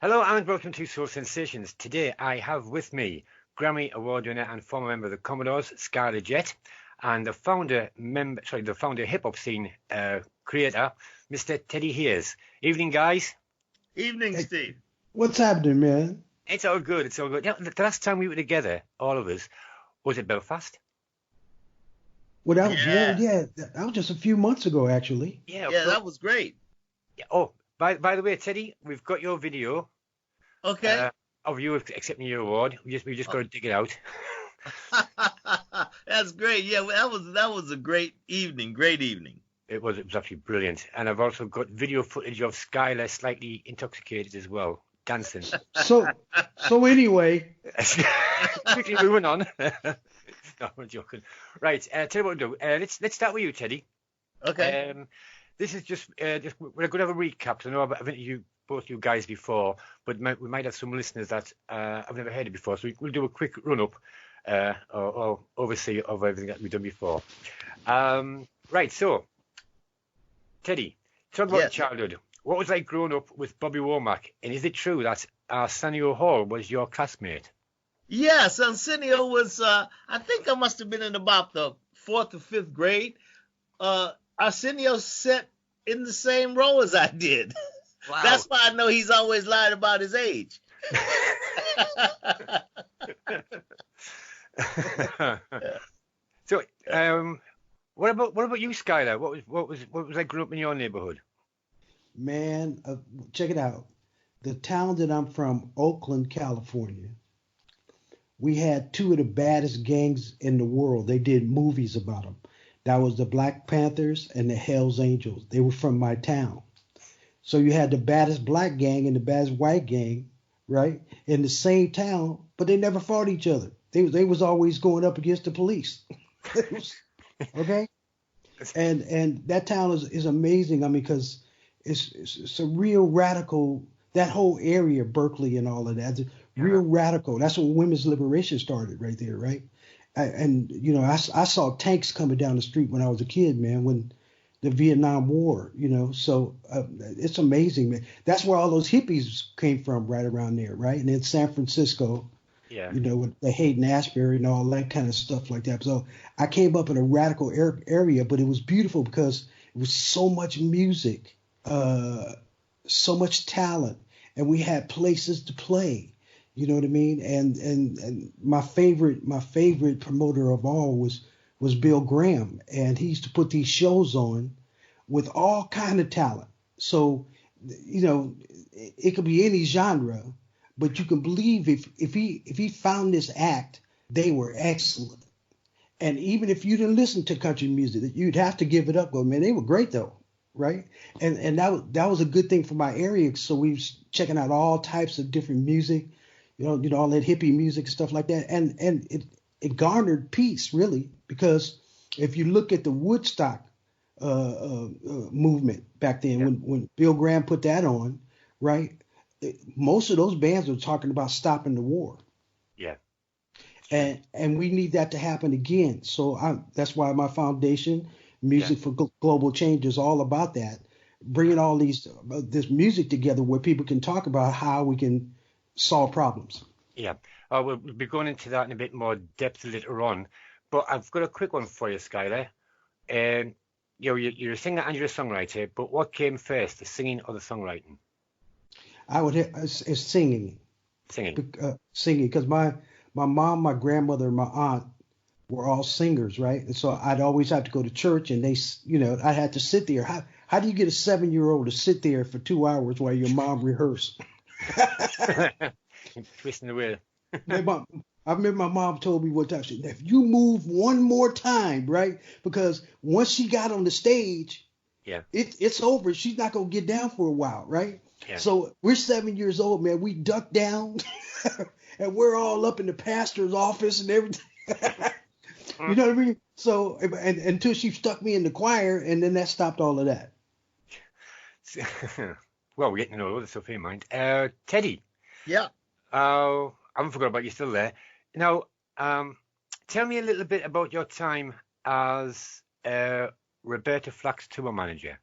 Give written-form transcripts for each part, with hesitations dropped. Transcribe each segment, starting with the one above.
Hello and welcome to Soul Sensations. Today I have with me Grammy Award winner and former member of the Commodores, Skyler Jett, and the founder hip hop scene creator, Mr. Teddy Hayes. Evening, guys. Evening, Hey, Steve. what's happening, man? It's all good. It's all good. Yeah, the last time we were together, all of us, was at Belfast. Well, Yeah, that was just a few months ago, actually. Yeah. yeah, that was great. Yeah. Oh, by the way, Teddy, we've got your video Okay. uh, of you accepting your award. We just got to dig it out. That's great. Yeah, well, that was a great evening. Great evening. It was actually brilliant. And I've also got video footage of Skyler slightly intoxicated as well, dancing. So, so anyway, Quickly moving on. No, I'm joking. Right, tell you what we'll do. Let's start with you, Teddy. Okay. This is just we're going to have a recap. 'Cause I know I've interviewed both you guys before, but we might have some listeners that have never heard it before. So we'll do a quick run up or oversee of everything that we've done before. Right, so Teddy, talk about your Yes. childhood. What was like growing up with Bobby Womack? And is it true that Arsenio Hall was your classmate? Yes, Arsenio was. I think I must have been in about the fourth or fifth grade. Arsenio sat in the same row as I did. Wow. That's why I know he's always lied about his age. So, what about you, Skylar? What was like growing up in your neighborhood? man, check it out. The town that I'm from, Oakland, California, we had two of the baddest gangs in the world. They did movies about them. That was the Black Panthers and the Hells Angels. They were from my town. So you had the baddest black gang and the baddest white gang, right, in the same town, but they never fought each other. They was always going up against the police. Okay, and that town is amazing. I mean, because it's a real radical. That whole area, Berkeley and all of that, Yeah. real radical. That's when women's liberation started, right there, right? And I saw tanks coming down the street when I was a kid, man. When the Vietnam War, so it's amazing, man. That's where all those hippies came from, right around there, right? And then San Francisco, Yeah. with the Hayden Ashbury and all that kind of stuff like that. So I came up in a radical area, but it was beautiful because it was so much music, so much talent, and we had places to play. You know what I mean? And my favorite promoter of all was Bill Graham, and he used to put these shows on with all kind of talent. So, it could be any genre, but you can believe if he found this act, they were excellent. And even if you didn't listen to country music, you'd have to give it up. Go, man, they were great though, right? And that was a good thing for my area. So we was checking out all types of different music, all that hippie music stuff like that, and it garnered peace really because if you look at the Woodstock movement back then, Yeah. when Bill Graham put that on, right? Most of those bands were talking about stopping the war, Yeah. and we need that to happen again. So that's why my foundation, Yeah. Music for Global Change, is all about that, bringing all this music together where people can talk about how we can solve problems. Yeah. We'll be going into that in a bit more depth later on. But I've got a quick one for you, Skylar. You're a singer and you're a songwriter, but what came first, the singing or the songwriting? I would it's singing, Singing. singing, because my mom, my grandmother, and my aunt were all singers, right? And so I'd always have to go to church, and I had to sit there. How do you get a 7-year-old to sit there for 2 hours while your mom rehearsed? Twisting the wheel. I remember my mom told me one time, she said, if you move one more time, right? Because once she got on the stage, Yeah. it's over. She's not gonna get down for a while, right? Yeah. So we're 7 years old, man. We duck down, and we're all up in the pastor's office and everything. You know what I mean? So, and until she stuck me in the choir, and then that stopped all of that. Well, we're getting to know all the stuff here, mind. Teddy, Yeah. I haven't forgot about you, still there. Now, tell me a little bit about your time as Roberta Flack's tour manager.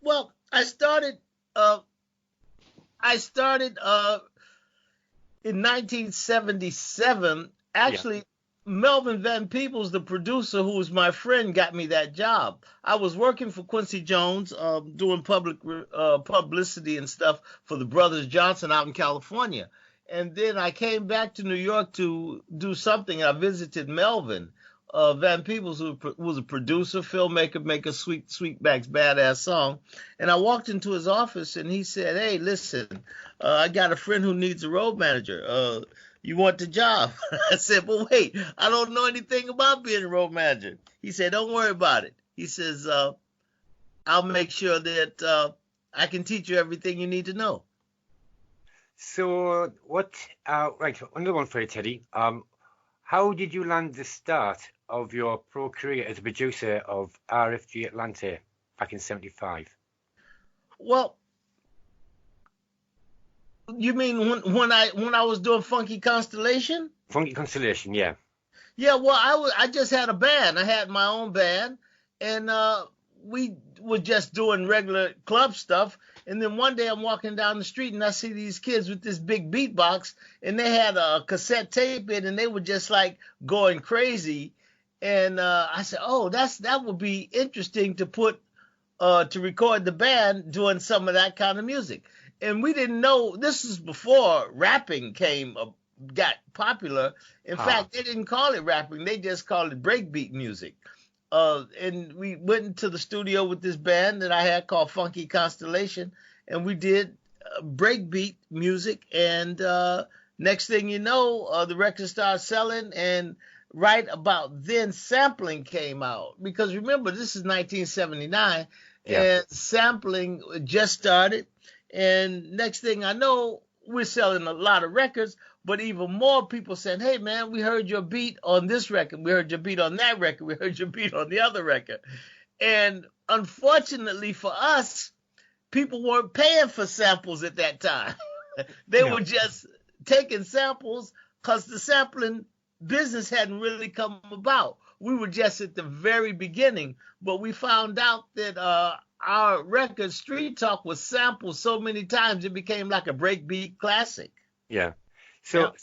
Well, I started. Uh, I started in 1977. Actually, Melvin Van Peebles, the producer, who was my friend, got me that job. I was working for Quincy Jones, doing public publicity and stuff for the Brothers Johnson out in California. And then I came back to New York to do something. I visited Melvin Van Peebles, who was a producer, filmmaker, make a Sweetback's Badass Song. And I walked into his office and he said, "Hey, listen, I got a friend who needs a road manager. You want the job?" I said, "But wait, I don't know anything about being a road manager." He said, "Don't worry about it." He says, "I'll make sure that I can teach you everything you need to know." So right, another one for you, Teddy. How did you land the start of your pro career as a producer of RFG Atlanta back in '75? Well, you mean when I was doing Funky Constellation? Funky Constellation, yeah. Yeah, well, I just had a band. I had my own band, and we were just doing regular club stuff. And then one day I'm walking down the street and I see these kids with this big beatbox, and they had a cassette tape in, and they were just like going crazy. And I said, "Oh, that would be interesting to put to record the band doing some of that kind of music." And we didn't know, this is before rapping got popular. In fact, they didn't call it rapping; they just called it breakbeat music. And we went into the studio with this band that I had called Funky Constellation, and we did breakbeat music. And next thing you know, the record started selling, and right about then sampling came out. Because remember, this is 1979, and sampling just started. And next thing I know, we're selling a lot of records. But even more people said, "Hey, man, we heard your beat on this record. We heard your beat on that record. We heard your beat on the other record." And unfortunately for us, people weren't paying for samples at that time. They were just taking samples because the sampling business hadn't really come about. We were just at the very beginning. But we found out that our record, Street Talk, was sampled so many times it became like a breakbeat classic. Yeah. So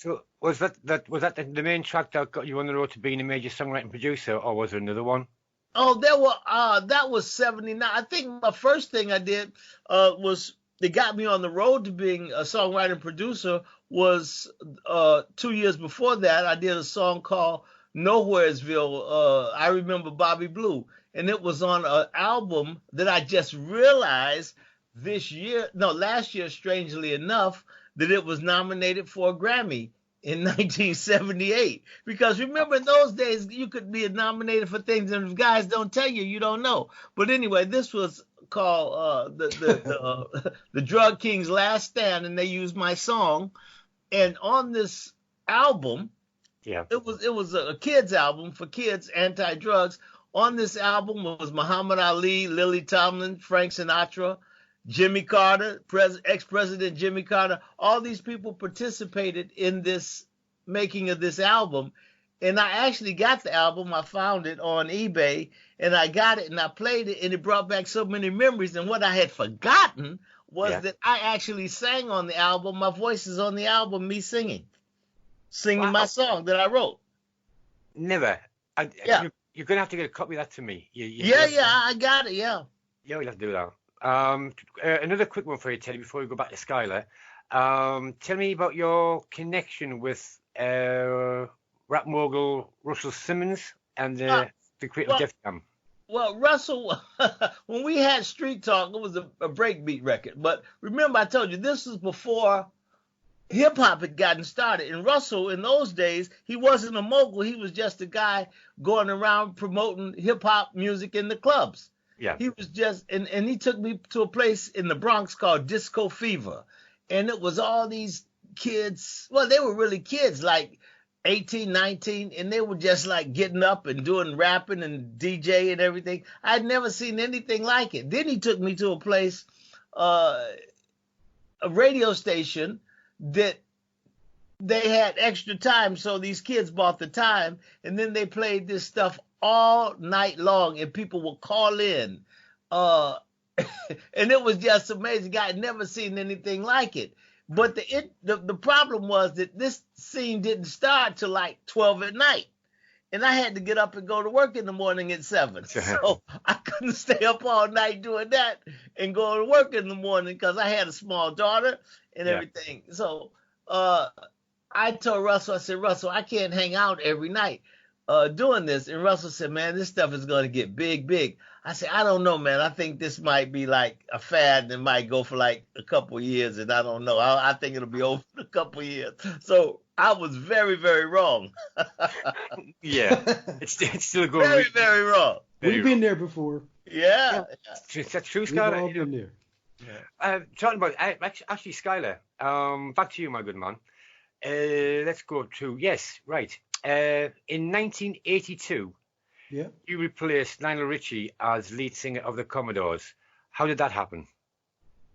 was that the main track that got you on the road to being a major songwriting producer, or was there another one? Oh, that was 79. I think my first thing I did was that got me on the road to being a songwriter producer was 2 years before that. I did a song called Nowheresville. I remember Bobby Blue, and it was on an album that I just realized last year, strangely enough, that it was nominated for a Grammy in 1978. Because remember, in those days, you could be nominated for things, and if guys don't tell you, you don't know. But anyway, this was called the Drug King's Last Stand, and they used my song. And on this album, it was a kids album for kids, anti-drugs. On this album was Muhammad Ali, Lily Tomlin, Frank Sinatra, Jimmy Carter, ex-president Jimmy Carter. All these people participated in this making of this album. And I actually got the album. I found it on eBay, and I got it and I played it, and it brought back so many memories. And what I had forgotten was that I actually sang on the album. My voice is on the album, me singing my song that I wrote. Never. You're going to have to get a copy of that to me. I got it, Yeah, we'll have to do that. Another quick one for you, Teddy, before we go back to Skyler. Tell me about your connection with rap mogul Russell Simmons and the creator of Def Jam. Well, Russell, when we had Street Talk, it was a breakbeat record. But remember, I told you, this was before hip-hop had gotten started. And Russell, in those days, he wasn't a mogul. He was just a guy going around promoting hip-hop music in the clubs. Yeah. He was just, and he took me to a place in the Bronx called Disco Fever. And it was all these kids, well, they were really kids, like 18, 19, and they were just like getting up and doing rapping and DJ and everything. I'd never seen anything like it. Then he took me to a place, a radio station that they had extra time, so these kids bought the time, and then they played this stuff all night long, and people would call in. and it was just amazing. I had never seen anything like it. But the problem was that this scene didn't start till like 12 at night. And I had to get up and go to work in the morning at 7. So I couldn't stay up all night doing that and go to work in the morning because I had a small daughter and everything. So I told Russell, I said, Russell, I can't hang out every night doing this. And Russell said, man, this stuff is going to get big, big. I said, I don't know, man. I think this might be like a fad that might go for like a couple of years, and I don't know. I think it'll be over in a couple of years. So I was very, very wrong. Yeah, it's still a good. Very, very wrong. We've been there before. Yeah. That's true, We've Skyler. all been there. Talking about actually, Skyler. Back to you, my good man. Let's go to right. In 1982. Yeah. You replaced Lionel Richie as lead singer of the Commodores. How did that happen?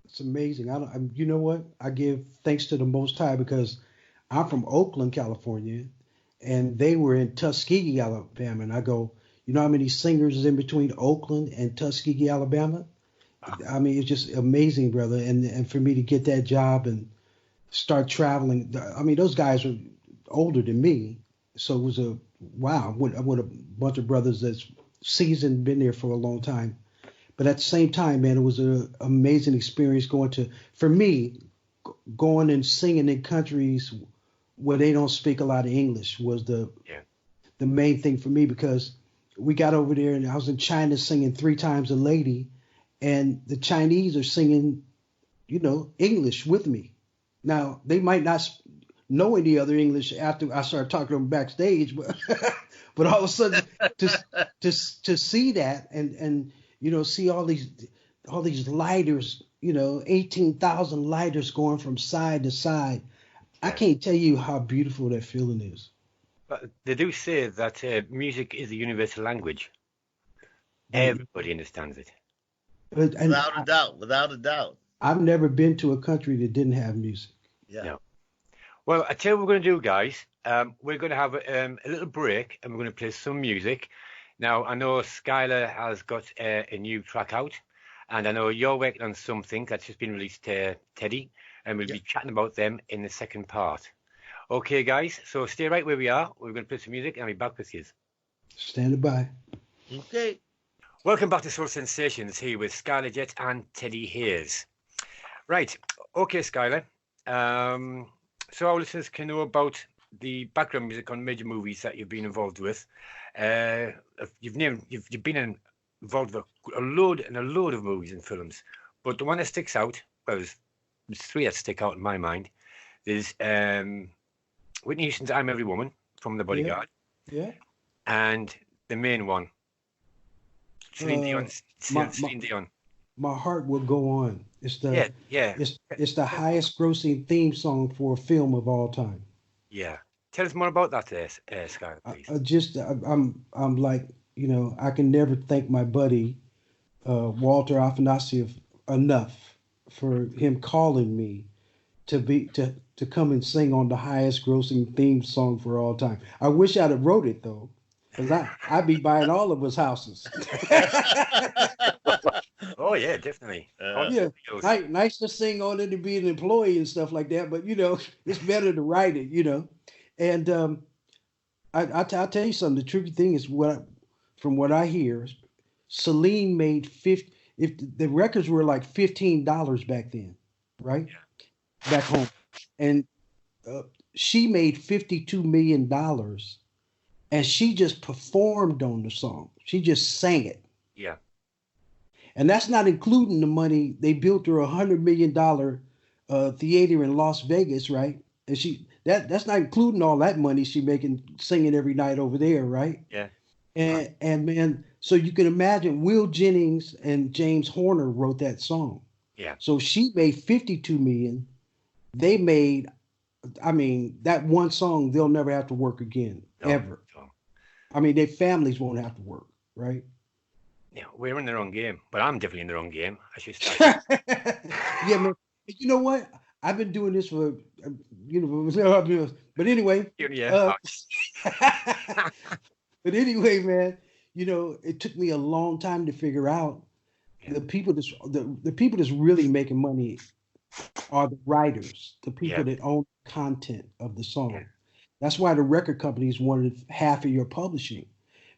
It's amazing. You know what? I give thanks to the Most High because I'm from Oakland, California, and they were in Tuskegee, Alabama. And I go, you know how many singers is in between Oakland and Tuskegee, Alabama? I mean, it's just amazing, brother. And for me to get that job and start traveling, I mean, those guys were older than me. So it was wow, with a bunch of brothers that's seasoned, been there for a long time. But at the same time, man, it was an amazing experience for me, going and singing in countries where they don't speak a lot of English was the main thing for me, because we got over there and I was in China singing 3 Times a Lady, and the Chinese are singing, English with me. Now, they might not know any other English after I started talking to them backstage, but but all of a sudden to see that and see all these lighters, 18,000 lighters going from side to side. I can't tell you how beautiful that feeling is. But they do say that music is a universal language. Everybody understands it. Without a doubt. I've never been to a country that didn't have music. Yeah. No. Well, I tell you what we're going to do, guys. We're going to have a little break, and we're going to play some music. Now, I know Skyler has got a new track out, and I know you're working on something that's just been released, Teddy, and we'll be chatting about them in the second part. Okay, guys, so stay right where we are. We're going to play some music, and I'll be back with you. Stand by. Okay. Welcome back to Soul Sensations, here with Skyler, Jett, and Teddy Hayes. Right, okay, Skyler. So our listeners can know about the background music on major movies that you've been involved with. You've been involved with a load of movies and films, but the one that sticks out, well, there's 3 that stick out in my mind. There's Whitney Houston's "I'm Every Woman" from The Bodyguard, and the main one, Celine Dion. My Heart Will Go On. It's the It's the highest grossing theme song for a film of all time. Yeah. Tell us more about that, Sky, please. I'm like, I can never thank my buddy Walter Afanasieff enough for him calling me to come and sing on the highest grossing theme song for all time. I wish I'd have wrote it though, because I'd be buying all of his houses. Oh yeah, definitely. Nice to sing on it and be an employee and stuff like that, but it's better to write it, And I'll tell you something. The tricky thing is from what I hear, Celine made if the records were like $15 back then, right? Yeah. Back home, and she made $52 million, and she just performed on the song. She just sang it. Yeah. And that's not including the money they built her $100 million theater in Las Vegas, right? And that's not including all that money she making singing every night over there, right? Yeah. And man, so you can imagine Will Jennings and James Horner wrote that song. Yeah. So she made $52 million. They made, that one song they'll never have to work again, ever. No. Their families won't have to work, right? Yeah, we're in the wrong game, but I'm definitely in the wrong game. I should start. Yeah, man. You know what? I've been doing this for, but anyway. Yeah. But anyway, man, it took me a long time to figure out The people the people that's really making money are the writers, the people that own the content of the song. Yeah. That's why the record companies wanted half of your publishing,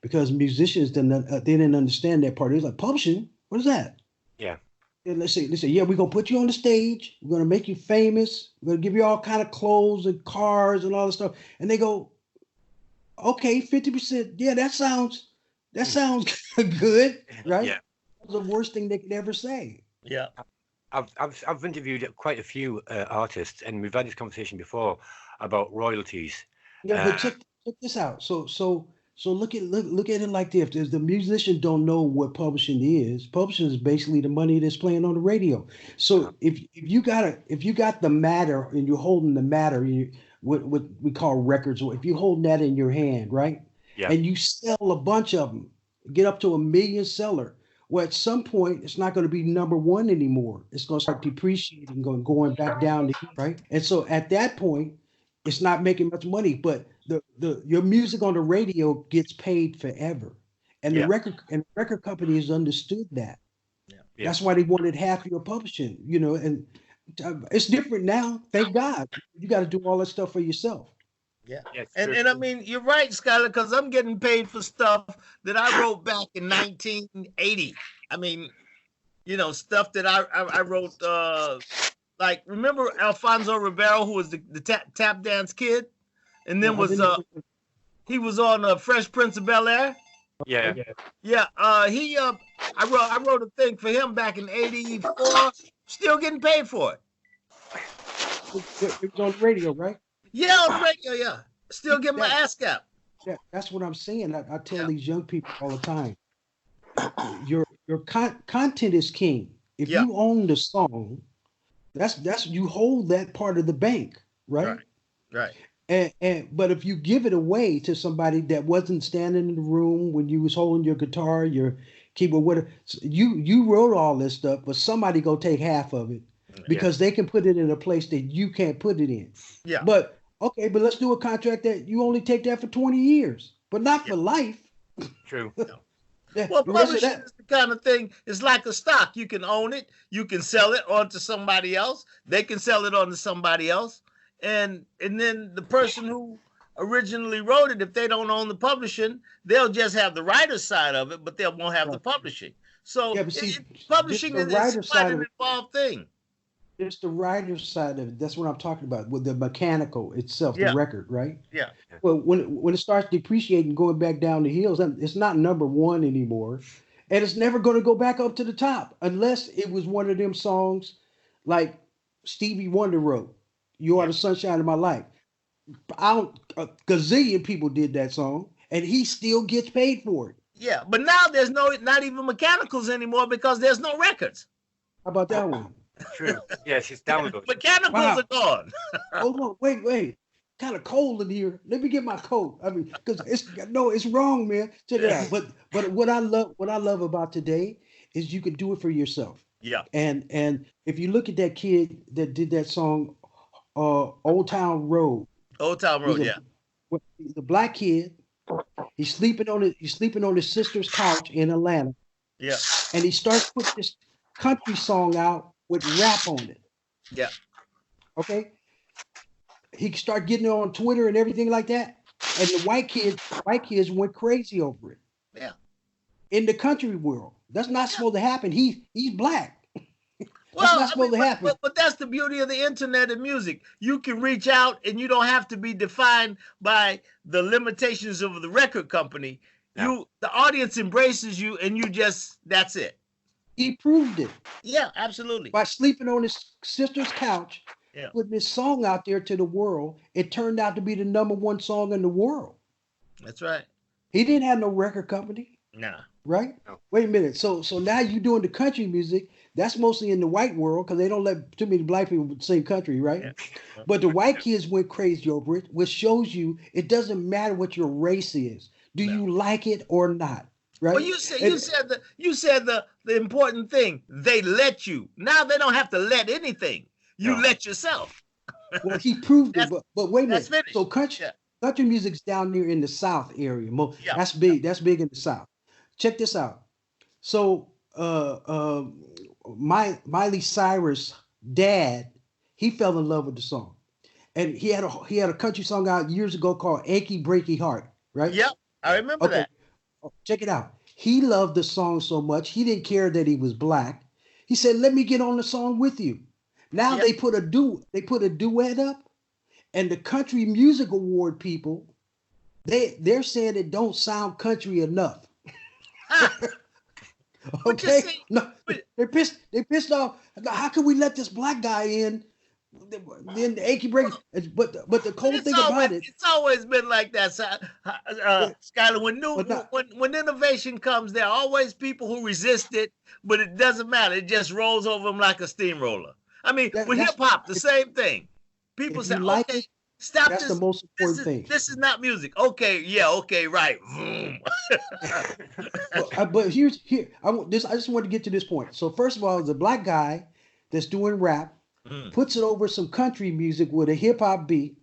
because musicians they didn't understand that part. They was like, publishing, what is that? Yeah. And they say, yeah, we're gonna put you on the stage, we're gonna make you famous, we're gonna give you all kind of clothes and cars and all this stuff. And they go, okay, 50%, yeah, that sounds good, right? Yeah. That's the worst thing they could ever say. Yeah. I've interviewed quite a few artists, and we've had this conversation before about royalties. Yeah, but check this out. So look at it like this. If the musician don't know what publishing is, publishing is basically the money that's playing on the radio. So if you got the matter and you're holding the matter, what we call records, or if you hold that in your hand, right? Yeah. And you sell a bunch of them, get up to 1 million seller. Well, at some point, it's not going to be number one anymore. It's going to start depreciating, going back down, right? And so at that point, it's not making much money, but your music on the radio gets paid forever, and the record companies understood that. Yeah. That's why they wanted half of your publishing, and it's different now. Thank God, you got to do all that stuff for yourself. Yeah. Yes, and I mean, you're right, Skyler, because I'm getting paid for stuff that I wrote back in 1980. I mean, stuff that I wrote, like, remember Alfonso Ribeiro, who was the tap dance kid? And then he was on Fresh Prince of Bel-Air? Yeah. Yeah, I wrote a thing for him back in 84, still getting paid for it. It was on the radio, right? Yeah, on the radio, yeah. Still getting my ass capped. That's what I'm saying. I tell these young people all the time. Your content is king. If you own the song, that's you hold that part of the bank, right? Right. But if you give it away to somebody that wasn't standing in the room when you was holding your guitar, your keyboard, whatever, you wrote all this stuff, but somebody go take half of it because they can put it in a place that you can't put it in. Yeah. But okay, but let's do a contract that you only take that for 20 years, but not for life. True. Well, publishing is the kind of thing, it's like a stock. You can own it, you can sell it onto somebody else, they can sell it onto somebody else, and then the person who originally wrote it, if they don't own the publishing, they'll just have the writer's side of it, but they won't have the publishing. So publishing is quite an involved thing. It's the writer's side of it. That's what I'm talking about, with the mechanical itself, the record, right? Yeah. Well, when it starts depreciating, going back down the hills, it's not number one anymore, and it's never going to go back up to the top unless it was one of them songs like Stevie Wonder wrote, "You Are the Sunshine of My Life." A gazillion people did that song, and he still gets paid for it. Yeah, but now there's not even mechanicals anymore because there's no records. How about that one? True. Yes, it's downloaded. Mechanicals are gone. Hold on, wait. Kind of cold in here. Let me get my coat. I mean, because it's wrong, man. Check it out. But what I love about today is you can do it for yourself. Yeah. And if you look at that kid that did that song, Old Town Road. Old Town Road, He's a black kid. He's sleeping on his sister's couch in Atlanta. Yeah. And he starts putting this country song out with rap on it. Yeah. Okay. He start getting it on Twitter and everything like that, and the white kids went crazy over it. Yeah. In the country world, that's not supposed to happen. He's black. Well, that's not supposed to happen. But that's the beauty of the internet and music. You can reach out, and you don't have to be defined by the limitations of the record company. No. The audience embraces you, and that's it. He proved it. Yeah, absolutely. By sleeping on his sister's couch, putting this song out there to the world, it turned out to be the #1 song in the world. That's right. He didn't have no record company. Nah. Right? No. Wait a minute. So now you're doing the country music. That's mostly in the white world because they don't let too many black people sing country, right? Yeah. But the white kids went crazy over it, which shows you it doesn't matter what your race is. Do you like it or not? Right? Well, you said the important thing. They let you. Now they don't have to let anything. You let yourself. Well, he proved it, but wait a minute. Finished. So country music's down there in the South area. That's big. That's big in the South. Check this out. So Miley Cyrus' dad, he fell in love with the song, and he had a country song out years ago called "Achy Breaky Heart," right? Yep, I remember Okay, that. check it out. He loved the song so much he didn't care that he was black. He said, "Let me get on the song with you." Now Yep. they put a duet up, and the Country Music Award people they're saying it don't sound country enough. But you Okay, see, no, but they pissed off. How can we let this black guy in? Then the achy break. But the But cold thing about it, it's always been like that, yeah, Skyler. but not. When innovation comes, there are always people who resist it, but it doesn't matter. It just rolls over them like a steamroller. I mean, with hip That's hop, the if, same thing. People if say, you like "Okay, it, stop that's the this. most important thing. This is not music." Okay, yeah, okay, right. Vroom. But here I just want to get to this point. So first of all, the black guy that's doing rap Mm, puts it over some country music with a hip hop beat,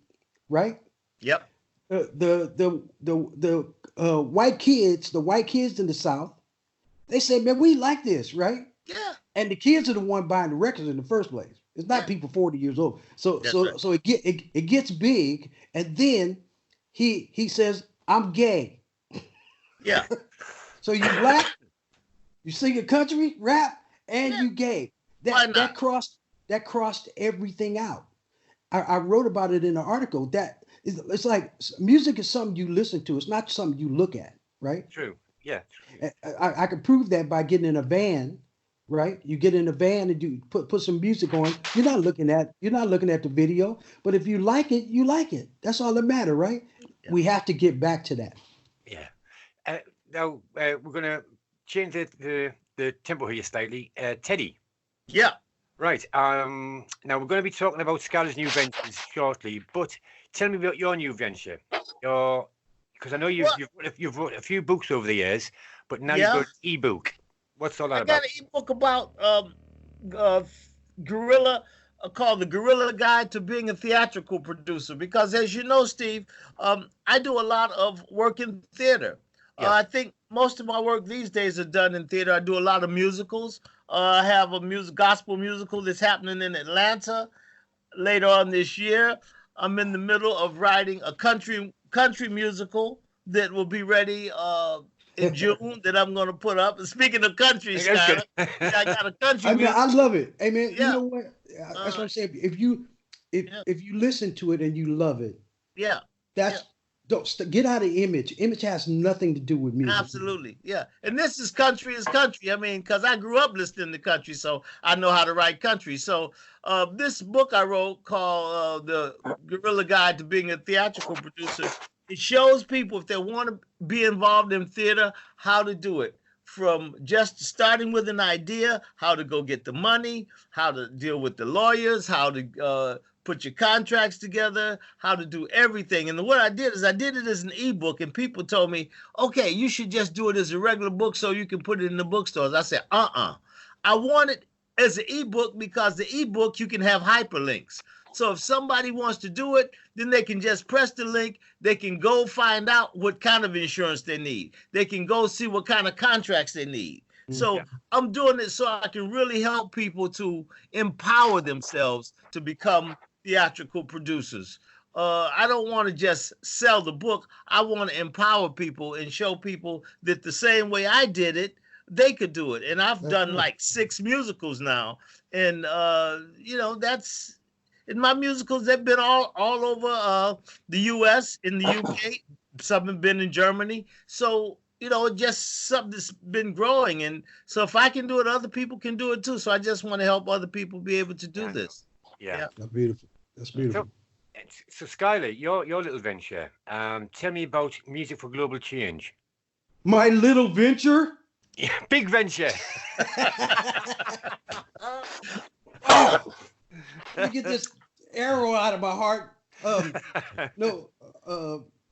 right? yep. The white kids in the South, they say, man, we like this, right? Yeah, And the kids are the one buying the records in the first place. It's not yeah. people 40 years old. So That's right. it gets big, and then he says, I'm gay. Yeah. So you black, you sing a country rap, and Yeah. you gay. Why That not? crossed everything out. I wrote about it in an article. It's like music is something you listen to. It's not something you look at, right? True. Yeah. I can prove that by getting in a van, right? You get in a van and you put some music on. You're not looking at the video, but if you like it, you like it. That's all that matter, right? Yeah. We have to get back to that. Yeah. Now we're gonna change the tempo here slightly. Teddy. Yeah. Right. Now we're going to be talking about Skyler's new ventures shortly, but tell me about your new venture. Because I know Well, you've wrote a few books over the years, but now you've yeah. got an ebook. What's all I that got about? an ebook about uh, Gorilla called The Gorilla Guide to Being a Theatrical Producer. Because as you know, Steve, I do a lot of work in theater. Yeah. I think most of my work these days are done in theater. I do a lot of musicals. I have a gospel musical that's happening in Atlanta later on this year. I'm in the middle of writing a country musical that will be ready in June that I'm going to put up. And speaking of country, That's Skyler, good. yeah, I got a country I mean, I musical. love it. Hey man, you Yeah, know what? That's what uh, I'm saying. If you listen to it and you love it, yeah, yeah. that's don't get out of image. Image has nothing to do with music. Absolutely, yeah. And this is country is country. I mean, because I grew up listening to country, so I know how to write country. So this book I wrote called The Gorilla Guide to Being a Theatrical Producer, it shows people if they want to be involved in theater, how to do it. From just starting with an idea, how to go get the money, how to deal with the lawyers, how to put your contracts together, how to do everything. And what I did is I did it as an ebook, and people told me, okay, you should just do it as a regular book so you can put it in the bookstores. I said, I want it as an ebook because the ebook you can have hyperlinks. So if somebody wants to do it, then they can just press the link. They can go find out what kind of insurance they need. They can go see what kind of contracts they need. So Yeah. I'm doing it so I can really help people to empower themselves to become theatrical producers. I don't want to just sell the book. I want to empower people and show people that the same way I did it, they could do it. And I've That's done right. like 6 musicals now. And, that's in my musicals, they've been all over the U.S., in the U.K., some have been in Germany. So, just something that's been growing. And so if I can do it, other people can do it too. So I just want to help other people be able to do Yeah. this. Yeah. Yeah. That's beautiful. That's beautiful. So Skyler, your little venture. Tell me about Music for Global Change. My little venture. Yeah, big venture. Oh, let me get this arrow out of my heart. No,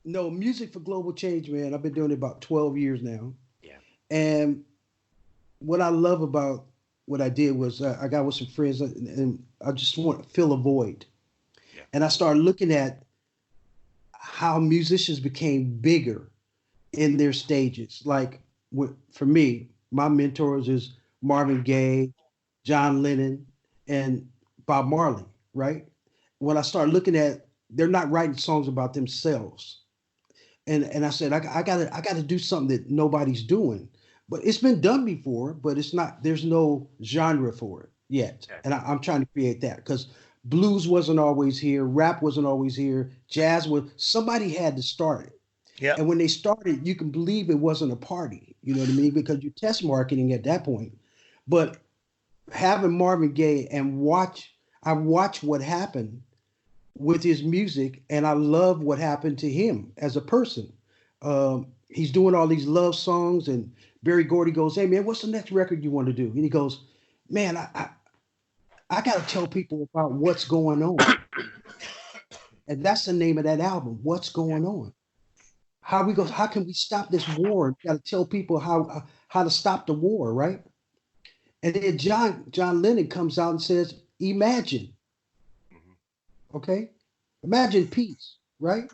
no, Music for Global Change, man. I've been doing it about 12 years now. Yeah. And what I love about what I did was I got with some friends and I just want to fill a void. Yeah. And I started looking at how musicians became bigger in their stages. Like for me, my mentors is Marvin Gaye, John Lennon, and Bob Marley, right? When I started looking at, they're not writing songs about themselves, and I said I gotta do something that nobody's doing, but it's been done before, but it's not. There's no genre for it yet, Yeah. and I'm trying to create that because blues wasn't always here, rap wasn't always here, jazz was. Somebody had to start it. Yeah. And when they started, you can believe it wasn't a party. You know what I mean? Because you test marketing at that point. But having Marvin Gaye and I watched what happened with his music, and I love what happened to him as a person. He's doing all these love songs, and Barry Gordy goes, "Hey man, what's the next record you want to do?" And he goes, "Man, I got to tell people about what's going on," and that's the name of that album. What's going on? How can we stop this war? We got to tell people how to stop the war, right? And then John Lennon comes out and says, "Imagine." Okay? Imagine peace, right?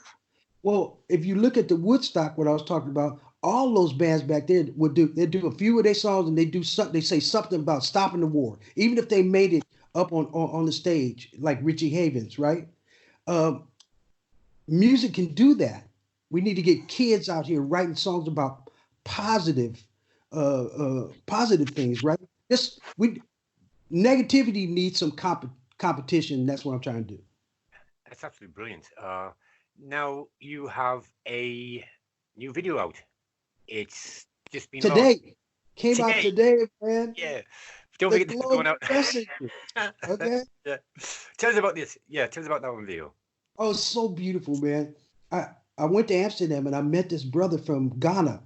Well, if you look at the Woodstock, what I was talking about, all those bands back there they do a few of their songs and they say something about stopping the war, even if they made it up on the stage, like Richie Havens, right? Music can do that. We need to get kids out here writing songs about positive things, right? Negativity needs some competition. That's what I'm trying to do. That's absolutely brilliant. Now you have a new video out. It's just been today. Came out today, man. Yeah. Don't forget this is going out. Okay. Yeah. Tell us about this. Yeah, tell us about that one video. Oh, it's so beautiful, man. I went to Amsterdam and I met this brother from Ghana.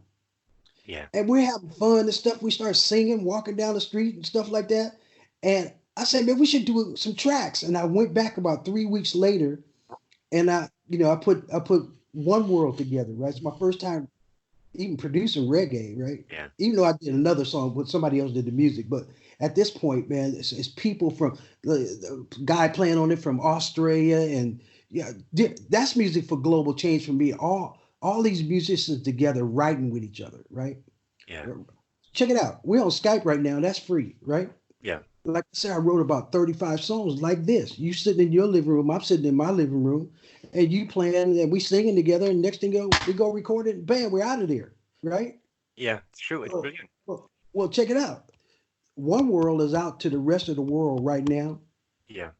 Yeah. And we're having fun and stuff. We start singing, walking down the street and stuff like that. And I said, man, we should do some tracks. And I went back about 3 weeks later, and I put One World together, right? It's my first time even producing reggae, right? Yeah. Even though I did another song, but somebody else did the music. But at this point, man, it's people from the guy playing on it from Australia, and yeah, that's music for global change for me. All these musicians together writing with each other, right? Yeah. Check it out. We're on Skype right now. That's free, right? Yeah. Like I said, I wrote about 35 songs like this. You sitting in your living room, I'm sitting in my living room, and you playing, and we singing together, and next thing we go record it, and bam, we're out of there, right? Yeah, it's true. It's brilliant. Well, check it out. One World is out to the rest of the world right now. Yeah.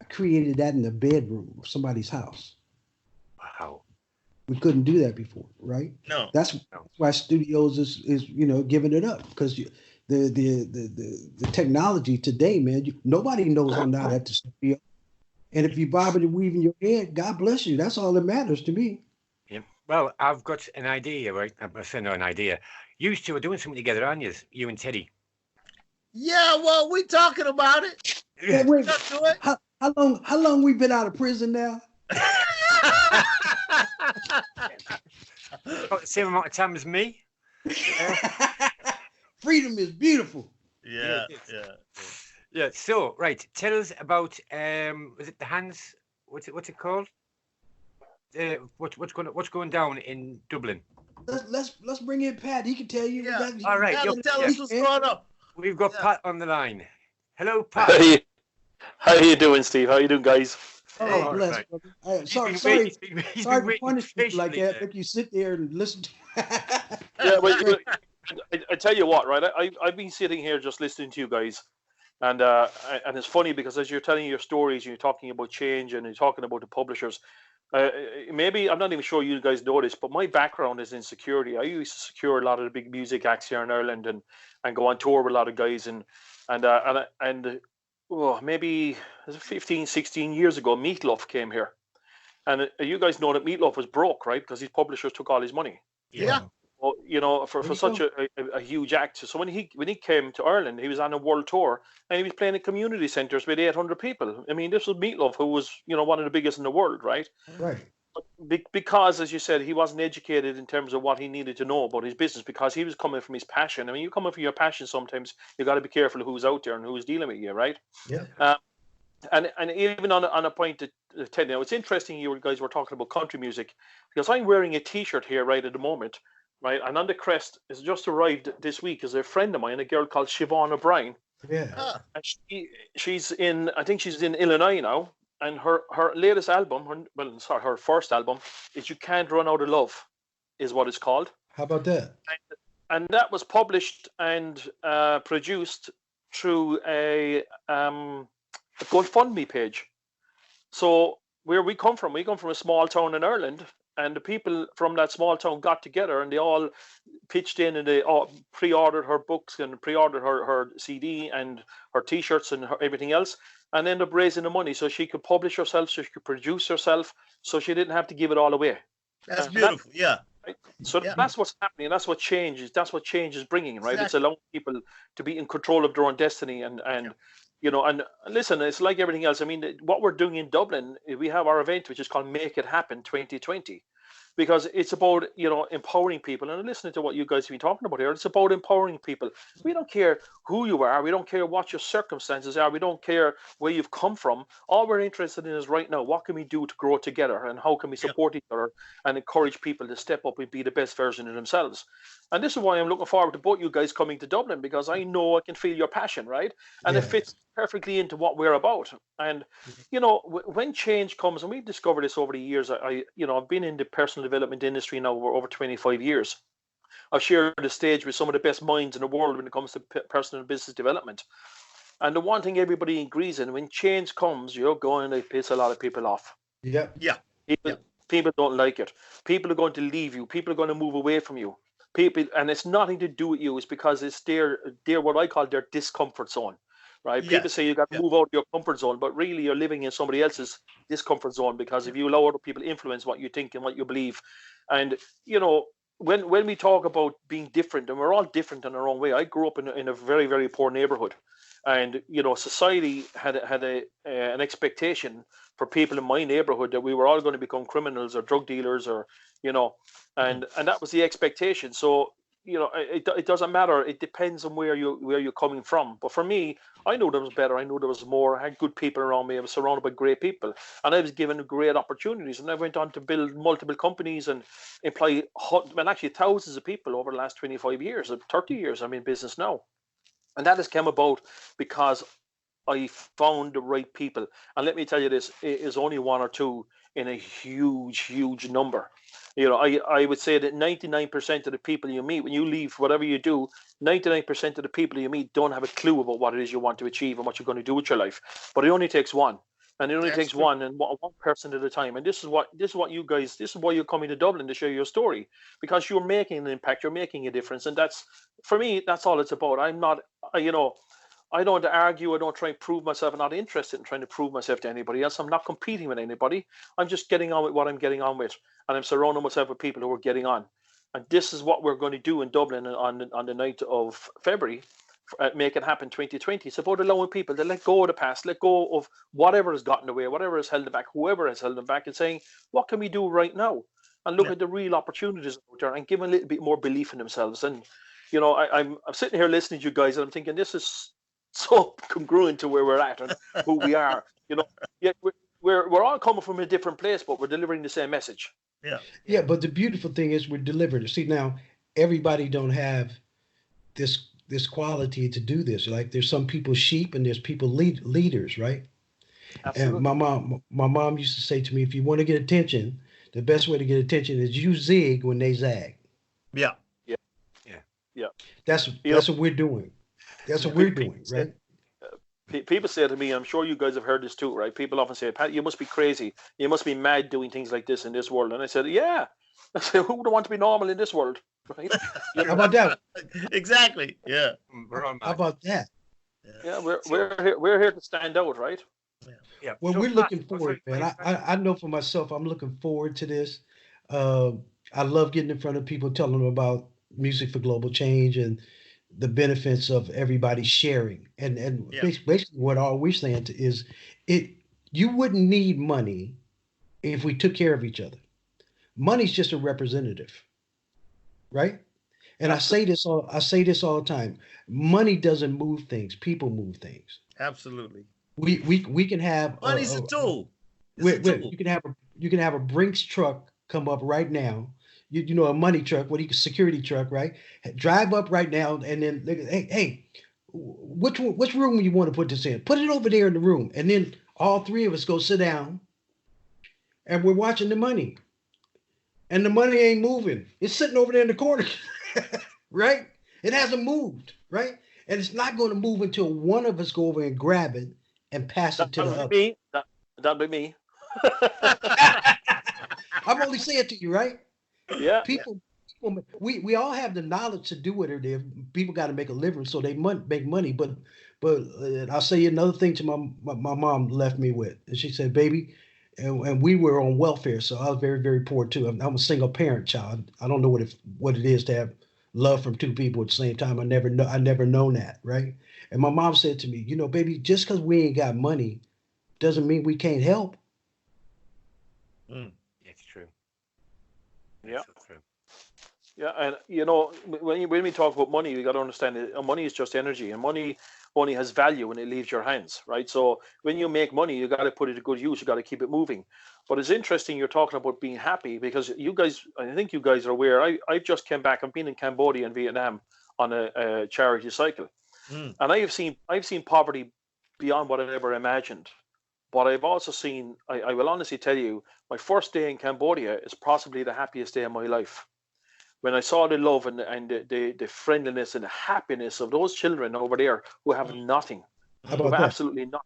I created that in the bedroom of somebody's house. Wow. We couldn't do that before, right? No. That's why studios is giving it up, because the technology today, man, nobody knows I'm not at the studio. And if you bob and weave in your head, God bless you. That's all that matters to me. Yeah. Well, I've got an idea, right? I'm saying an idea. You two are doing something together, aren't you? You and Teddy. Yeah, well, we talking about it. Yeah, wait, Let's do it. how long we been out of prison now? About the same amount of time as me. Freedom is beautiful. Yeah. Yeah. So, right, tell us about was it the Hands? What's it called? What's going down in Dublin? Let's bring in Pat. He can tell you. Yeah. All right. Tell us what's going on. We've got Pat on the line. Hello, Pat. Hey, how you doing, Steve? How you doing, guys? Oh, bless. Right. Sorry to punish you like that. Make you sit there and listen to. Yeah, well, I tell you what, right? I've been sitting here just listening to you guys, and it's funny because as you're telling your stories, you're talking about change and you're talking about the publishers. Maybe I'm not even sure you guys know this, but my background is in security. I used to secure a lot of the big music acts here in Ireland and go on tour with a lot of guys and maybe 15, 16 years ago, Meatloaf came here, and you guys know that Meatloaf was broke, right? Because his publishers took all his money. Yeah. Well, for such a huge act. So when he came to Ireland, he was on a world tour and he was playing in community centres with 800 people. I mean, this was Meatloaf, who was one of the biggest in the world, right? Right. Because, as you said, he wasn't educated in terms of what he needed to know about his business, because he was coming from his passion. I mean, you coming from your passion, sometimes you got to be careful who's out there and who's dealing with you, right? Yeah. And even on a point that Ted, now it's interesting you guys were talking about country music, because I'm wearing a T-shirt here right at the moment right? And on the crest has just arrived this week is a friend of mine, a girl called Siobhan O'Brien. Yeah. And she's in, I think she's in Illinois now. And her latest album, her first album, is You Can't Run Out of Love, is what it's called. How about that? And that was published and produced through a GoFundMe page. So where we come from a small town in Ireland, and the people from that small town got together and they all pitched in and they all pre-ordered her books and pre-ordered her CD and her T-shirts and everything else, and ended up raising the money so she could publish herself, so she could produce herself, so she didn't have to give it all away. That's beautiful. Yeah. Right? So that's what's happening. That's what change is. That's what change is bringing, right? Exactly. It's allowing people to be in control of their own destiny and you know, and listen, it's like everything else. I mean, what we're doing in Dublin, we have our event, which is called Make It Happen 2020. Because it's about, you know, empowering people. And listening to what you guys have been talking about here, it's about empowering people. We don't care who you are. We don't care what your circumstances are. We don't care where you've come from. All we're interested in is right now, what can we do to grow together and how can we support each other and encourage people to step up and be the best version of themselves. And this is why I'm looking forward to both you guys coming to Dublin, because I know I can feel your passion, right? And it fits perfectly into what we're about. And, you know, when change comes, and we've discovered this over the years, I've been in the personal development industry now for over 25 years. I've shared the stage with some of the best minds in the world when it comes to personal and business development. And the one thing everybody agrees in, when change comes, you're going to piss a lot of people off. People don't like it. People are going to leave you. People are going to move away from you. People, and it's nothing to do with you. It's because it's their what I call their discomfort zone. Right? People say you got to move out of your comfort zone, but really you're living in somebody else's discomfort zone, because if you allow other people influence what you think and what you believe. And, you know, when we talk about being different, and we're all different in our own way. I grew up in a very, very poor neighborhood. And, you know, society had an expectation for people in my neighborhood that we were all going to become criminals or drug dealers or, you know, and that was the expectation. So, you know, it doesn't matter. It depends on where you're coming from. But for me, I knew there was better. I knew there was more. I had good people around me. I was surrounded by great people, and I was given great opportunities. And I went on to build multiple companies and employ, actually thousands of people over the last 25 years, 30 years. I'm in business now, and that has come about because I found the right people. And let me tell you this: it is only one or two in a huge, huge number. You know, I would say that 99% of the people you meet, when you leave whatever you do, 99% of the people you meet don't have a clue about what it is you want to achieve and what you're going to do with your life. But it only takes one. And it only takes one, and one person at a time. And this is why you're coming to Dublin, to share your story, because you're making an impact, you're making a difference. And that's, for me, that's all it's about. I'm not, you know, I don't argue. I don't try and prove myself. I'm not interested in trying to prove myself to anybody else. I'm not competing with anybody. I'm just getting on with what I'm getting on with. And I'm surrounding myself with people who are getting on. And this is what we're going to do in Dublin on the 9th of February. Make It Happen 2020. It's about allowing people to let go of the past, let go of whatever has gotten away, whatever has held them back, whoever has held them back, and saying, what can we do right now? And look at the real opportunities out there and give them a little bit more belief in themselves. And, you know, I'm sitting here listening to you guys, and I'm thinking, this is so congruent to where we're at and who we are. You know, yeah, we're all coming from a different place, but we're delivering the same message. Yeah, but the beautiful thing is we're delivering. See, now everybody don't have this quality to do this. Like there's some people sheep and there's people leaders, right? Absolutely. And my mom used to say to me, if you want to get attention, the best way to get attention is you zig when they zag. Yeah. That's what we're doing. That's what we're doing, right? People say to me, I'm sure you guys have heard this too, right? People often say, Pat, you must be crazy. You must be mad doing things like this in this world. And I said, yeah. I said, who would want to be normal in this world? Right? How about that? Exactly. Yeah. How about that? Yeah, we're here to stand out, right? Yeah. Well, we're looking forward, man. I know for myself, I'm looking forward to this. I love getting in front of people, telling them about Music for Global Change and the benefits of everybody sharing. And basically what all we're saying is you wouldn't need money if we took care of each other. Money's just a representative, right? And I say this all the time. Money doesn't move things. People move things. Absolutely. We can have money's a tool. You can have a Brinks truck come up right now. a money truck, security truck, right? Drive up right now, and then hey, which room you want to put this in? Put it over there in the room, and then all three of us go sit down, and we're watching the money, and the money ain't moving. It's sitting over there in the corner, right? It hasn't moved, right? And it's not going to move until one of us go over and grab it and pass it to the other. That'd be me. I'm only saying to you, right? Yeah. People, we all have the knowledge to do it. Or people got to make a living, so they make money. But I'll say another thing to my mom left me with, and she said, "Baby," and we were on welfare, so I was very, very poor too. I'm a single parent child. I don't know what it is to have love from two people at the same time. I never known that, right? And my mom said to me, "Baby, just because we ain't got money doesn't mean we can't help." It's true. Yeah. So true. Yeah, and when we talk about money, we got to understand that money is just energy, and money only has value when it leaves your hands, right? So when you make money, you got to put it to good use. You got to keep it moving. But it's interesting you're talking about being happy, because you guys, I think you guys are aware. I just came back. I've been in Cambodia and Vietnam on a charity cycle, and I've seen poverty beyond what I ever imagined. But I've also seen, I will honestly tell you, my first day in Cambodia is possibly the happiest day of my life. When I saw the love and the friendliness and the happiness of those children over there who have nothing, who have absolutely nothing.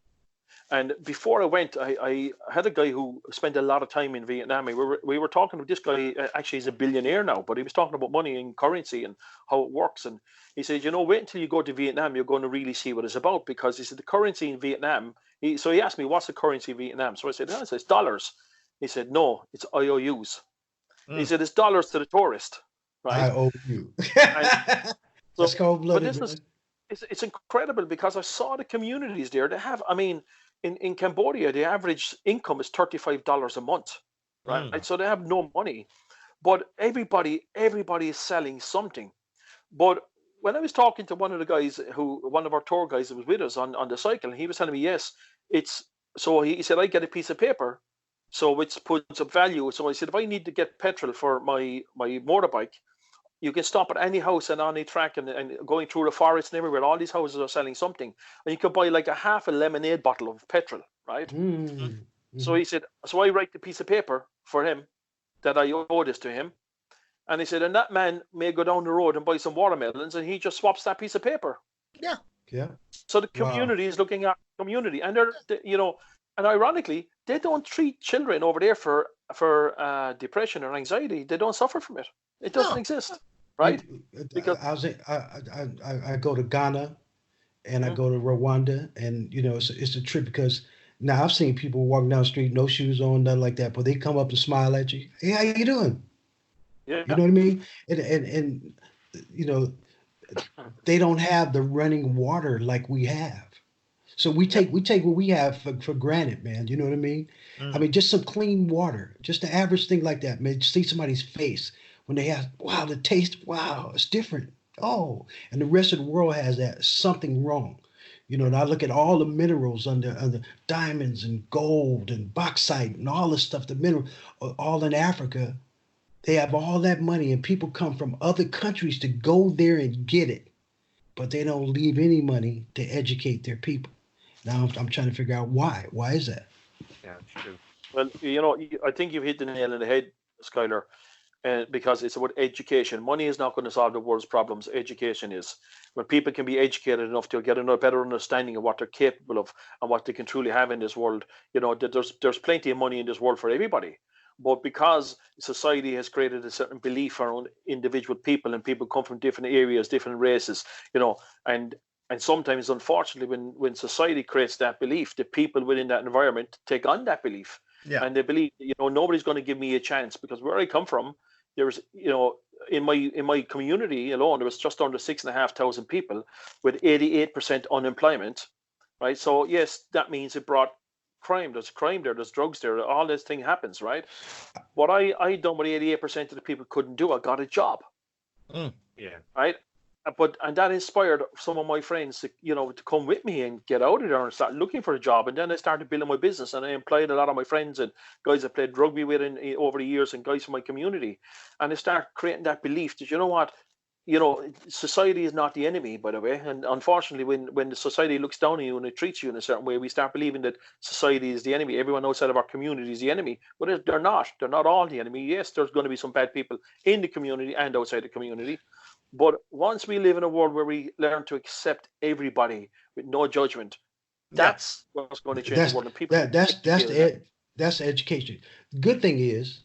And before I went, I had a guy who spent a lot of time in Vietnam. We were talking with this guy. Actually, he's a billionaire now, but he was talking about money and currency and how it works. And he said, wait until you go to Vietnam, you're going to really see what it's about, because he said the currency in Vietnam. So he asked me, what's the currency in Vietnam? So I said, it's dollars. He said, no, it's IOUs. He said, it's dollars to the tourist. Right? I owe you. That's cold-blooded. But it's incredible, because I saw the communities there. They have, in Cambodia, the average income is $35 a month, right? So they have no money, but everybody is selling something. But when I was talking to one of our tour guys that was with us on the cycle, and he was telling me, yes, he said, I get a piece of paper, so it puts up value. So I said, if I need to get petrol for my motorbike, you can stop at any house and on a track and going through the forest and everywhere. All these houses are selling something. And you can buy like a half a lemonade bottle of petrol, right? So he said, so I write the piece of paper for him that I owe this to him. And he said, and that man may go down the road and buy some watermelons, and he just swaps that piece of paper. Yeah. Yeah. So the community is looking at community. And and ironically, they don't treat children over there for depression or anxiety. They don't suffer from it. It doesn't exist. Right? Because I go to Ghana and I go to Rwanda, and it's a trip, because now I've seen people walking down the street, no shoes on, nothing like that, but they come up and smile at you. Hey, how you doing? Yeah. You know what I mean? And they don't have the running water like we have. So we take what we have for granted, man. You know what I mean? Just some clean water, just the average thing like that, man. See somebody's face when they have, wow, the taste, wow, it's different. Oh, and the rest of the world has that. Something wrong. And I look at all the minerals under diamonds and gold and bauxite and all this stuff, the mineral, all in Africa. They have all that money, and people come from other countries to go there and get it, but they don't leave any money to educate their people. Now I'm trying to figure out why. Why is that? Yeah, it's true. Well, I think you've hit the nail on the head, Skyler. Because it's about education. Money is not going to solve the world's problems. Education is. When people can be educated enough to get a better understanding of what they're capable of and what they can truly have in this world, there's plenty of money in this world for everybody. But because society has created a certain belief around individual people, and people come from different areas, different races, and sometimes, unfortunately, when society creates that belief, the people within that environment take on that belief. Yeah. And they believe, nobody's going to give me a chance, because where I come from, there's, in my community alone, there was just under 6,500 people with 88% unemployment, right? So yes, that means it brought crime. There's crime there, there's drugs there, all this thing happens, right? What I done with 88% of the people couldn't do, I got a job. Yeah. Right? and that inspired some of my friends to, to come with me and get out of there and start looking for a job. And then I started building my business, and I employed a lot of my friends and guys I played rugby with over the years, and guys from my community. And I started creating that belief that, you know what, society is not the enemy, by the way. And unfortunately, when the society looks down on you and it treats you in a certain way, we start believing that society is the enemy. Everyone outside of our community is the enemy, but they're not. They're not all the enemy. Yes, there's going to be some bad people in the community and outside the community. But once we live in a world where we learn to accept everybody with no judgment, that's what's going to change the world. And people that's the education. The good thing is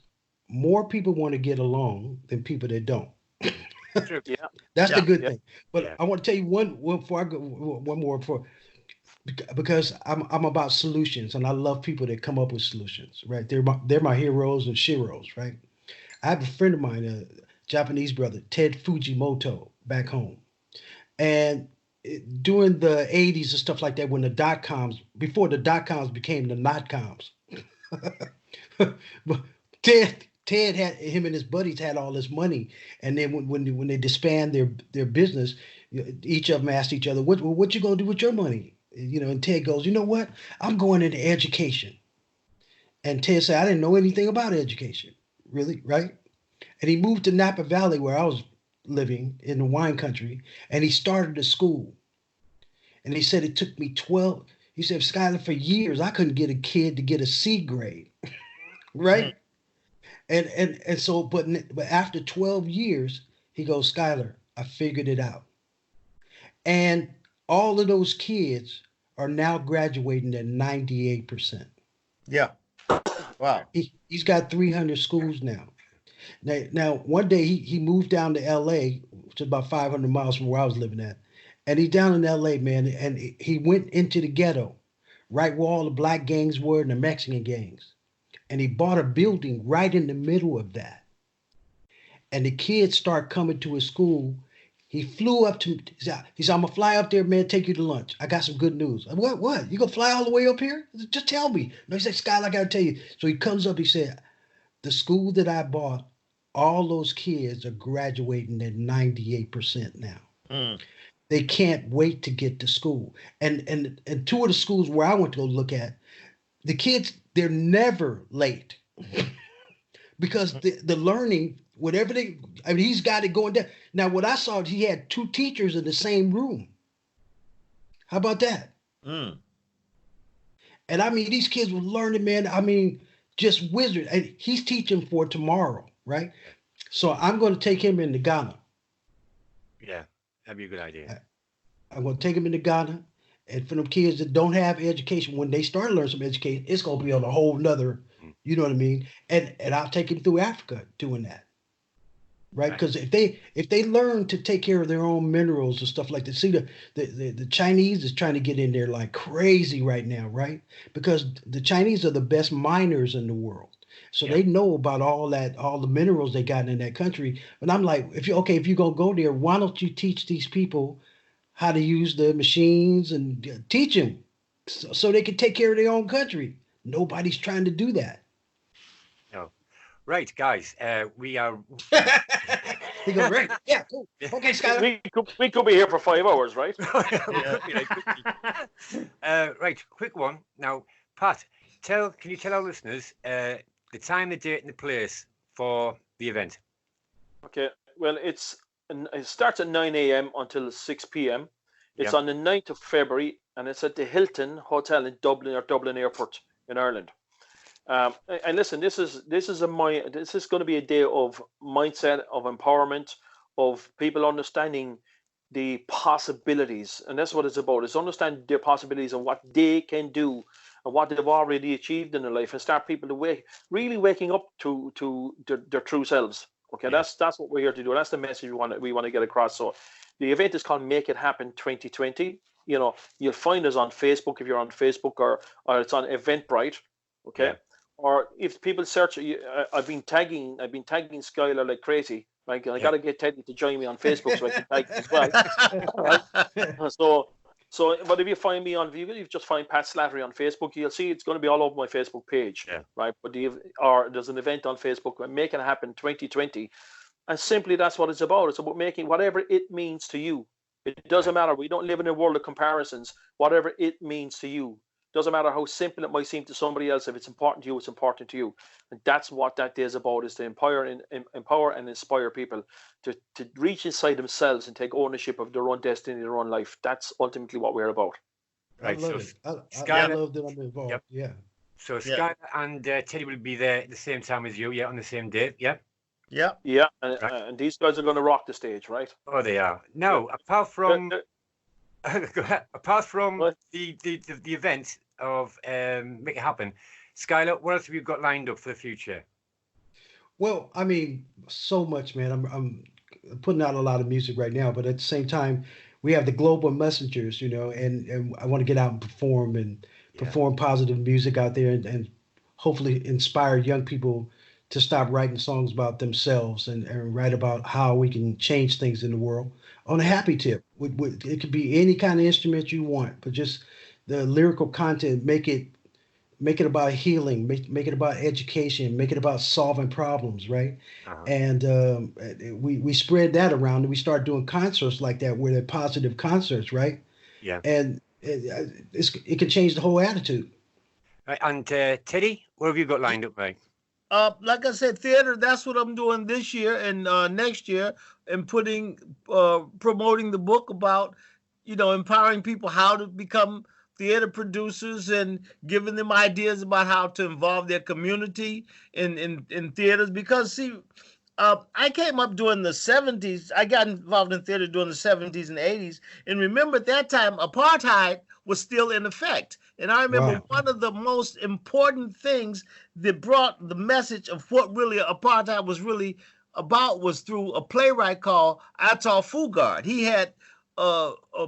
more people want to get along than people that don't. That's the good thing. But I want to tell you one before I go one more because I'm about solutions, and I love people that come up with solutions. Right? They're my heroes and sheroes. Right? I have a friend of mine, a Japanese brother, Ted Fujimoto, back home, and during the 80s and stuff like that, when the dot-coms, before the dot-coms became the not-coms, Ted had, him and his buddies had all this money, and then when they disband their business, each of them asked each other, what you gonna do with your money? And Ted goes, you know what? I'm going into education. And Ted said, I didn't know anything about education, really, right? And he moved to Napa Valley, where I was living in the wine country, and he started a school. And he said it took me he said, Skyler, for years, I couldn't get a kid to get a C grade, right? And so, but after 12 years, he goes, Skyler, I figured it out. And all of those kids are now graduating at 98%. Yeah. Wow. He's got 300 schools now. Now, one day he moved down to L.A., which is about 500 miles from where I was living at. And he's down in L.A., man, and he went into the ghetto, right where all the black gangs were and the Mexican gangs. And he bought a building right in the middle of that. And the kids start coming to his school. He flew up to me. He said, I'm going to fly up there, man, take you to lunch. I got some good news. What? You going to fly all the way up here? Just tell me. No, he said, Skyler, I got to tell you. So he comes up, he said, the school that I bought, all those kids are graduating at 98% now. They can't wait to get to school. And two of the schools where I went to go look at, the kids, they're never late because the learning, whatever he's got it going down. Now, what I saw, he had two teachers in the same room. How about that? And I mean, these kids were learning, man. I mean, just wizard. And he's teaching for tomorrow, right? So I'm going to take him into Ghana. Yeah, that'd be a good idea. I'm going to take him into Ghana. And for them kids that don't have education, when they start learning some education, it's going to be on a whole nother, you know what I mean? And I'll take him through Africa doing that, right? Because if they learn to take care of their own minerals and stuff like that, see the Chinese is trying to get in there like crazy right now, right? Because the Chinese are the best miners in the world. So they know about all the minerals they got in that country. But I'm like, if you're going to go there, why don't you teach these people how to use the machines and teach them so they can take care of their own country? Nobody's trying to do that. No. Right, guys, we are... He goes, right. Yeah, cool. Okay, Skyler. We could be here for 5 hours, right? Right, quick one. Now, Pat, can you tell our listeners the time, the date, and the place for the event? Okay, well, it starts at 9 a.m. until 6 p.m. It's on the 9th of February, and it's at the Hilton Hotel in Dublin, or Dublin Airport in Ireland. And listen, this is going to be a day of mindset, of empowerment, of people understanding the possibilities, and that's what it's about. It's understanding the possibilities of what they can do and what they've already achieved in their life, and start people to really waking up to their true selves. Okay, that's what we're here to do. That's the message we want to get across. So the event is called Make It Happen 2020. You'll find us on Facebook if you're on Facebook, or it's on Eventbrite. Okay. Yeah. Or if people search, I've been tagging Skyler like crazy. Like, I got to get Teddy to join me on Facebook so I can tag him as well. So, but if you find me if you just find Pat Slattery on Facebook, you'll see it's going to be all over my Facebook page, right? But there's an event on Facebook, Make It Happen 2020, And simply that's what it's about. It's about making whatever it means to you. It doesn't matter. We don't live in a world of comparisons. Whatever it means to you. Doesn't matter how simple it might seem to somebody else. If it's important to you, it's important to you. And that's what that day is about, is to empower and inspire people to reach inside themselves and take ownership of their own destiny, their own life. That's ultimately what we're about. Right. I love it. I love that I'm involved. Yep. Yeah. So Skyler and Teddy will be there at the same time as you, on the same day, yeah? Yeah. Yeah, and these guys are going to rock the stage, right? Oh, they are. Now, apart from the event of Make It Happen, Skyler, what else have you got lined up for the future? Well, I mean, so much, man. I'm putting out a lot of music right now, but at the same time, we have the global messengers, and I want to get out and perform positive music out there and hopefully inspire young people to stop writing songs about themselves and write about how we can change things in the world. On a happy tip, it could be any kind of instrument you want, but just the lyrical content, make it about healing, make it about education, make it about solving problems, right? Uh-huh. And we spread that around, and we start doing concerts like that where they're positive concerts, right? Yeah. And it can change the whole attitude. Right. And Teddy, what have you got lined up, mate? Like I said, theater, that's what I'm doing this year and next year, and promoting the book about, empowering people how to become theater producers and giving them ideas about how to involve their community in theaters. Because, see, I came up during the 70s. I got involved in theater during the 70s and 80s. And remember, at that time, apartheid was still in effect. And I remember one of the most important things that brought the message of what really apartheid was really about was through a playwright called Atul Fugard. He had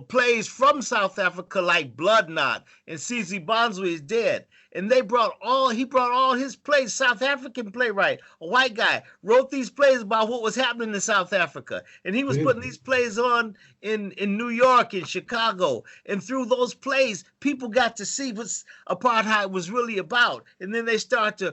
plays from South Africa like Blood Knot and Cece Bonsu is Dead. And he brought all his plays. South African playwright, a white guy, wrote these plays about what was happening in South Africa. And he was putting these plays on in New York, in Chicago. And through those plays, people got to see what apartheid was really about. And then they start to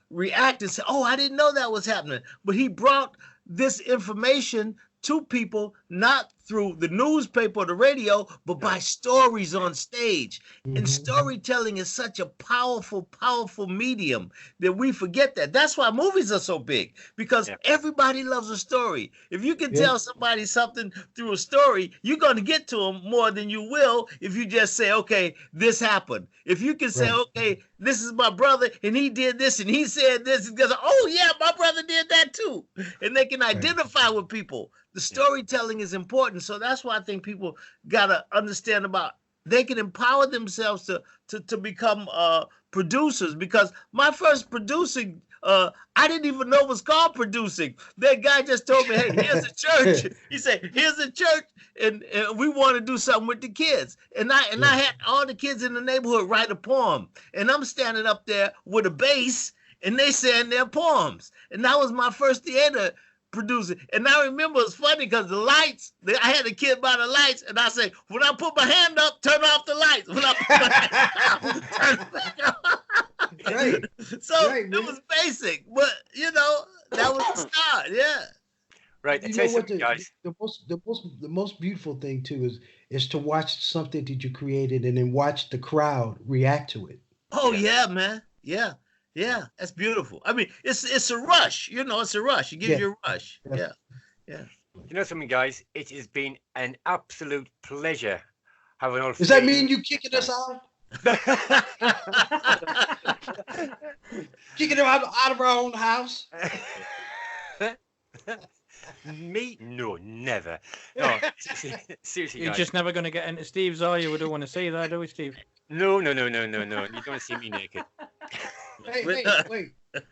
react and say, oh, I didn't know that was happening. But he brought this information to people, not through the newspaper or the radio, but by stories on stage. Mm-hmm. And storytelling is such a powerful, powerful medium that we forget that. That's why movies are so big, because everybody loves a story. If you can tell somebody something through a story, you're going to get to them more than you will if you just say, okay, this happened. If you can say, okay, this is my brother and he did this and he said this, and goes, oh yeah, my brother did that too. And they can identify with people. The storytelling is important. So that's why I think people got to understand about, they can empower themselves to become producers. Because my first producing, I didn't even know it was called producing. That guy just told me, hey, here's a church. He said, here's a church, and we want to do something with the kids. And I had all the kids in the neighborhood write a poem. And I'm standing up there with a bass, and they saying their poems. And that was my first theater producing. And I remember it's funny because the lights, I had a kid by the lights, and I say, when I put my hand up, turn off the lights. When I put my hand up, turn it back off. Right. So it was basic, but that was the start. Yeah. Right. You know what, guys. The most beautiful thing too is to watch something that you created and then watch the crowd react to it. Oh yeah, man. Yeah. Yeah, that's beautiful. I mean, it's a rush. It's a rush. It gives you a rush. Yeah. Yeah. You know something, guys? It has been an absolute pleasure having all. Does that mean you kicking us out? Kicking them out of our own house? Me? No, never. No, seriously, You're guys. just never going to get into Steve's, are you? We don't want to see that, do we, Steve? No. You don't see me naked. Hey, wait.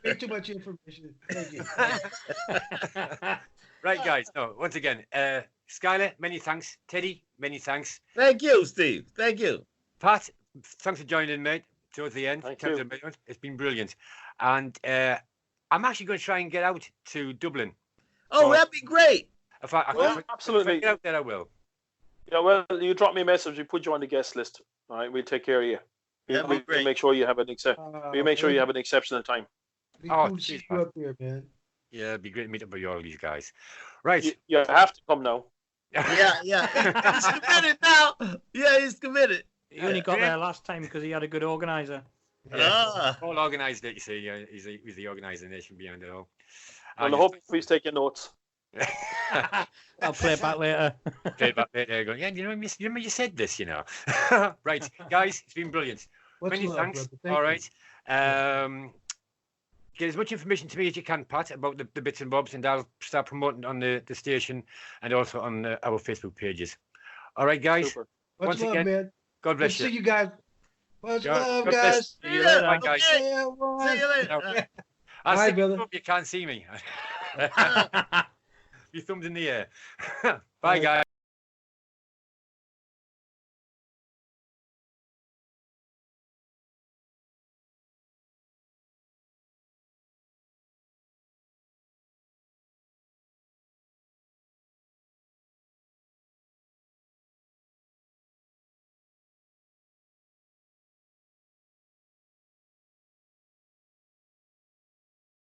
Way too much information. Thank you. Right, guys. No, once again, Skyler, many thanks. Teddy, many thanks. Thank you, Steve. Thank you. Pat, thanks for joining in, mate, towards the end. Thank you. It's been brilliant. And I'm actually going to try and get out to Dublin. Oh, that'd be great. If I absolutely. If I get out there, I will. Yeah, well, you drop me a message. We put you on the guest list. All right, we'll take care of you. We'll make sure you have an exceptional time. Cool to see you up there, man. Yeah, it'd be great to meet up with all these guys. Right. You have to come now. Yeah. He's committed now. Yeah, he's committed. He only got there last time because he had a good organizer. Yeah. All organised, you see. He's the organisation behind it all. And I hope he's taking notes. I'll play it back later. Going, yeah, you said this, Right, guys, it's been brilliant. Many thanks. All right. Get as much information to me as you can, Pat, about the bits and bobs, and I'll start promoting on the station and also on our Facebook pages. All right, guys. Super. Much love, man. God bless you. See you guys. Much love, God guys. See you later. Bye, guys. See you later. Bye, brother. You can't see me. Your thumb's in the air. Bye, guys.